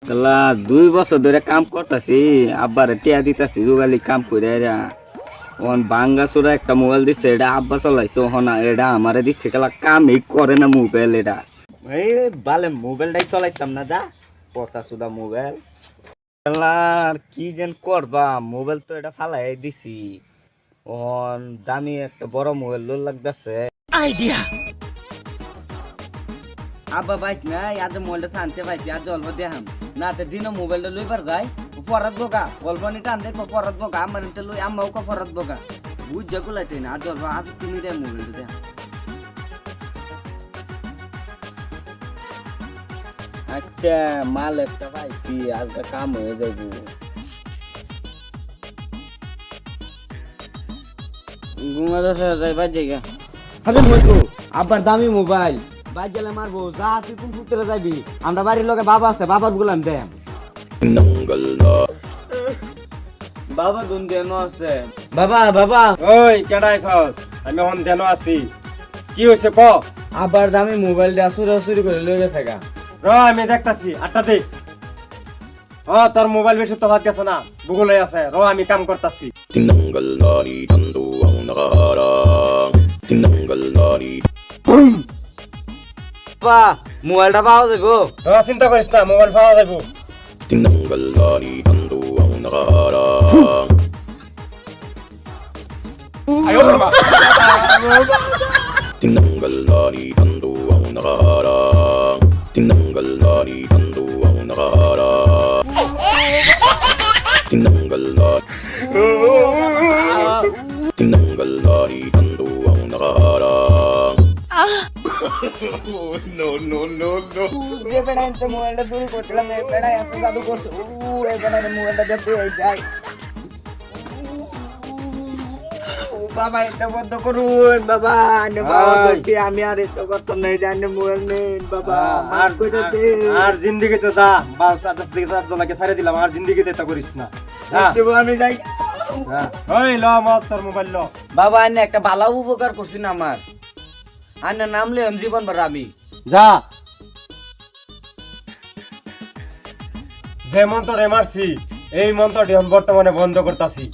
শালা 2 বছর ধরে কাম করতাছি, আব্বারে টিয়া দিতাছি জোগালি কাম করে ওন ভাঙ্গা চোরা একটা মোবাইল দিচ্ছে, এটা আব্বা চলাইছে, ওহনা এটা আমারে দিচ্ছে, খেলা কামই করে না মোবাইল। এটা এই বালে মোবাইলটাই চলাইতাম না, যা পচা সুদা মোবাইল। আর কি যেন করবা, মোবাইল তো এটা ফালাই দিছি, ওন দামি একটা বড় মোবাইল লোল লাগতেছে। আইডিয়া আব্বা বাইক নাই, আজ মোবাইলটা শান্তি পাইছি, আজ অল্প দেখাম না তো দিনও মোবাইলটা লইবার যায় পরাত বোকা অল্প নি টান দেখো পরাত বোকা আমার লই আম্মাও কা পরাত বোকা বুঝা গুলাইতে না, আজ অল্প আজ তুমি দেয় মোবাইলটা দেখ। আচ্ছা মাল একটা পাইছি, আজকে কাম হয়ে যাবো। ঘুমাতে যাই বাজে গা খালি বলবো আব্বার দামি মোবাইল বাইক গেলে মারবো, যা তুই কোন ফুটে যাবি, আমরা বাড়ির লোকে বাবা আছে, বাবার গুলাম দেয় বাবা দুন দেন আছে। বাবা বাবা ওই কেডাইছস? আমি এখন দেন আছি, কি হইছে ক? আবার দামি মোবাইল দিয়ে চুরি করে লই গেছে গা। র আমি দেখতাছি, আটটা দে। তোর মোবাইল বেশি তো হাত গেছে না, গুগলে আছে, র আমি কাম করতাছি। বা মোবাইলটা পাওয়া যাবো? চিন্তা করিস না, মোবাইল পাওয়া যাবো। আয়ো বাবা যে বেড়া এত মোবাইলটা চুরি করছিলাম, এই বেড়া এত জাদু করছে, এই বেড়া মোবাইলটা দেখতে যাই। বাবা এটা বন্ধ করুন বাবা, আমি আর এত করতাম না, জানি মোবাইল নেই বাবা, আর জিন্দিগিতে যা বাস আদাস থেকে জনাকে ছাড়ে দিলাম, আর জিন্দিগিতে এটা করিস না। আমি যাই। ওই ল মাল তোর মোবাইল ল। বাবা আনে একটা ভালো উপকার করছি না আমার, আনে নাম লে জীবন ভর আমি যা। যে মন্ত্র মারছি এই মন্ত্রটি আমি বর্তমানে বন্ধ করতেছি।